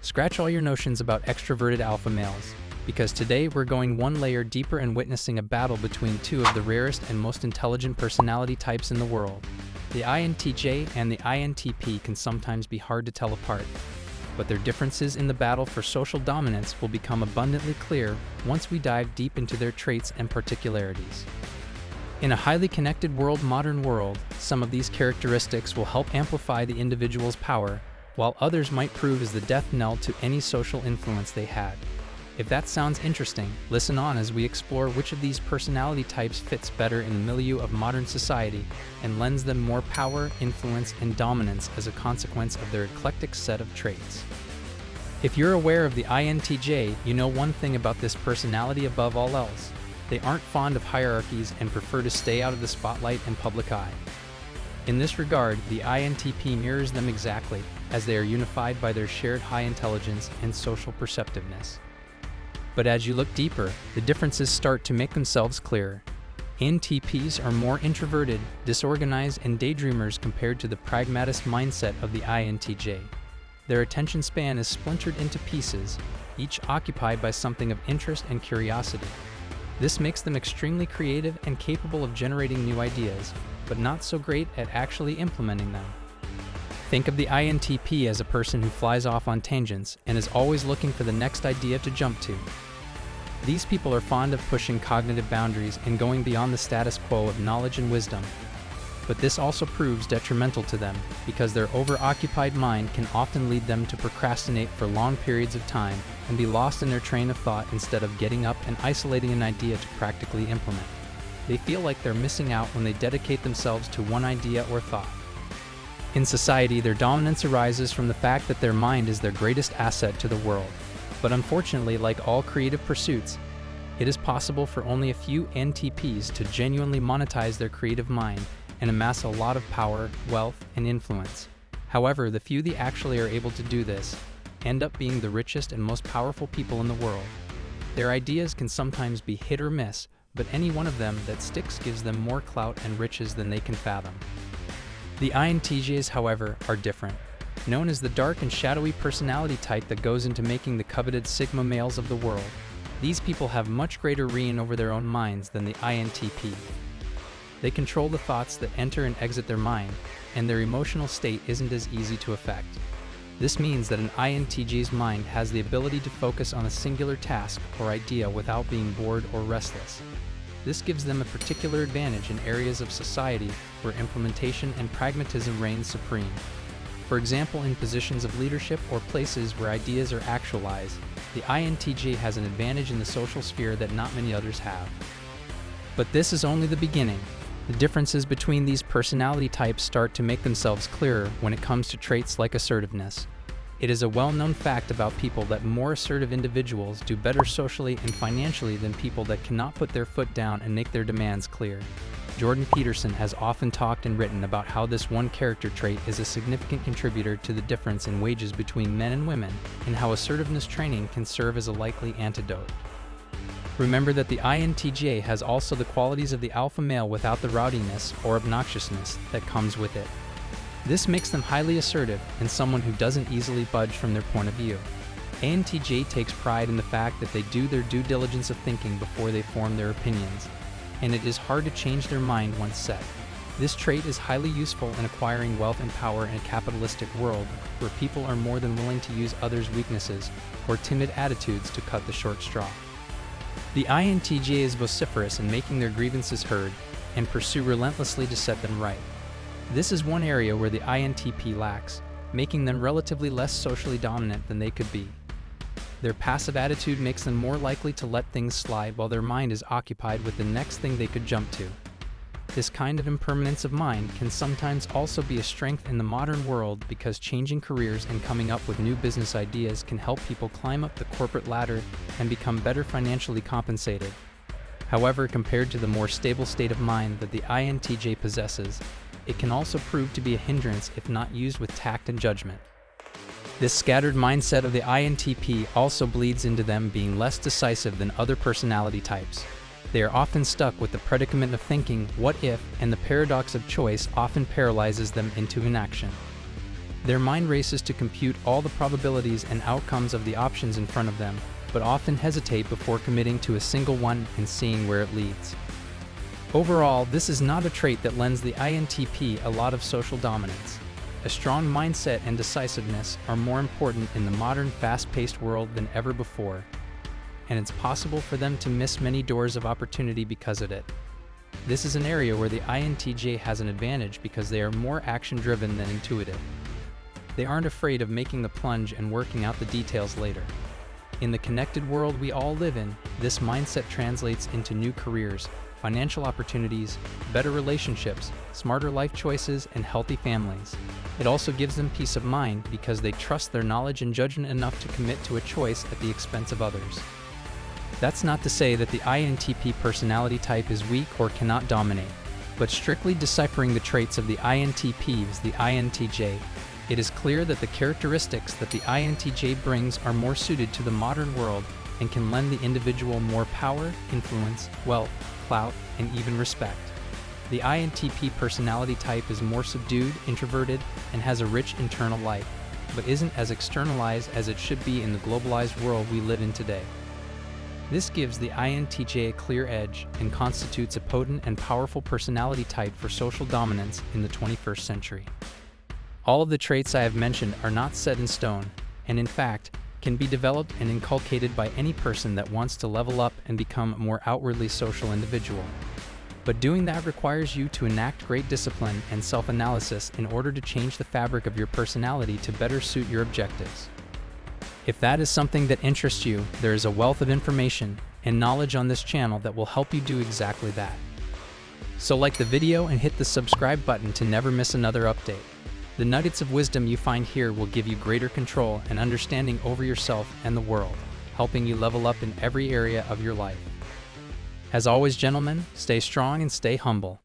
Scratch all your notions about extroverted alpha males, because today we're going one layer deeper and witnessing a battle between two of the rarest and most intelligent personality types in the world. The INTJ and the INTP can sometimes be hard to tell apart, but their differences in the battle for social dominance will become abundantly clear once we dive deep into their traits and particularities. In a highly connected modern world, some of these characteristics will help amplify the individual's power, while others might prove as the death knell to any social influence they had. If that sounds interesting, listen on as we explore which of these personality types fits better in the milieu of modern society and lends them more power, influence, and dominance as a consequence of their eclectic set of traits. If you're aware of the INTJ, you know one thing about this personality above all else. They aren't fond of hierarchies and prefer to stay out of the spotlight and public eye. In this regard, the INTP mirrors them exactly, as they are unified by their shared high intelligence and social perceptiveness. But as you look deeper, the differences start to make themselves clearer. INTPs are more introverted, disorganized, and daydreamers compared to the pragmatist mindset of the INTJ. Their attention span is splintered into pieces, each occupied by something of interest and curiosity. This makes them extremely creative and capable of generating new ideas, but not so great at actually implementing them. Think of the INTP as a person who flies off on tangents and is always looking for the next idea to jump to. These people are fond of pushing cognitive boundaries and going beyond the status quo of knowledge and wisdom. But this also proves detrimental to them, because their overoccupied mind can often lead them to procrastinate for long periods of time and be lost in their train of thought instead of getting up and isolating an idea to practically implement. They feel like they're missing out when they dedicate themselves to one idea or thought. In society, their dominance arises from the fact that their mind is their greatest asset to the world. But unfortunately, like all creative pursuits, it is possible for only a few INTPs to genuinely monetize their creative mind and amass a lot of power, wealth, and influence. However, the few that actually are able to do this end up being the richest and most powerful people in the world. Their ideas can sometimes be hit or miss, but any one of them that sticks gives them more clout and riches than they can fathom. The INTJs, however, are different. Known as the dark and shadowy personality type that goes into making the coveted Sigma males of the world, these people have much greater reign over their own minds than the INTP. They control the thoughts that enter and exit their mind, and their emotional state isn't as easy to affect. This means that an INTJ's mind has the ability to focus on a singular task or idea without being bored or restless. This gives them a particular advantage in areas of society where implementation and pragmatism reign supreme. For example, in positions of leadership or places where ideas are actualized, the INTJ has an advantage in the social sphere that not many others have. But this is only the beginning. The differences between these personality types start to make themselves clearer when it comes to traits like assertiveness. It is a well-known fact about people that more assertive individuals do better socially and financially than people that cannot put their foot down and make their demands clear. Jordan Peterson has often talked and written about how this one character trait is a significant contributor to the difference in wages between men and women, and how assertiveness training can serve as a likely antidote. Remember that the INTJ has also the qualities of the alpha male without the rowdiness or obnoxiousness that comes with it. This makes them highly assertive and someone who doesn't easily budge from their point of view. INTJ takes pride in the fact that they do their due diligence of thinking before they form their opinions, and it is hard to change their mind once set. This trait is highly useful in acquiring wealth and power in a capitalistic world where people are more than willing to use others' weaknesses or timid attitudes to cut the short straw. The INTJ is vociferous in making their grievances heard and pursue relentlessly to set them right. This is one area where the INTP lacks, making them relatively less socially dominant than they could be. Their passive attitude makes them more likely to let things slide while their mind is occupied with the next thing they could jump to. This kind of impermanence of mind can sometimes also be a strength in the modern world because changing careers and coming up with new business ideas can help people climb up the corporate ladder and become better financially compensated. However, compared to the more stable state of mind that the INTJ possesses, it can also prove to be a hindrance if not used with tact and judgment. This scattered mindset of the INTP also bleeds into them being less decisive than other personality types. They are often stuck with the predicament of thinking, what if, and the paradox of choice often paralyzes them into inaction. Their mind races to compute all the probabilities and outcomes of the options in front of them, but often hesitate before committing to a single one and seeing where it leads. Overall, this is not a trait that lends the INTP a lot of social dominance. A strong mindset and decisiveness are more important in the modern, fast-paced world than ever before, and it's possible for them to miss many doors of opportunity because of it. This is an area where the INTJ has an advantage because they are more action-driven than intuitive. They aren't afraid of making the plunge and working out the details later. In the connected world we all live in, this mindset translates into new careers, financial opportunities, better relationships, smarter life choices, and healthy families. It also gives them peace of mind because they trust their knowledge and judgment enough to commit to a choice at the expense of others. That's not to say that the INTP personality type is weak or cannot dominate, but strictly deciphering the traits of the INTPs, the INTJ, it is clear that the characteristics that the INTJ brings are more suited to the modern world and can lend the individual more power, influence, wealth, clout, and even respect. The INTP personality type is more subdued, introverted, and has a rich internal life, but isn't as externalized as it should be in the globalized world we live in today. This gives the INTJ a clear edge and constitutes a potent and powerful personality type for social dominance in the 21st century. All of the traits I have mentioned are not set in stone, and in fact, can be developed and inculcated by any person that wants to level up and become a more outwardly social individual. But doing that requires you to enact great discipline and self-analysis in order to change the fabric of your personality to better suit your objectives. If that is something that interests you, there is a wealth of information and knowledge on this channel that will help you do exactly that. So like the video and hit the subscribe button to never miss another update. The nuggets of wisdom you find here will give you greater control and understanding over yourself and the world, helping you level up in every area of your life. As always, gentlemen, stay strong and stay humble.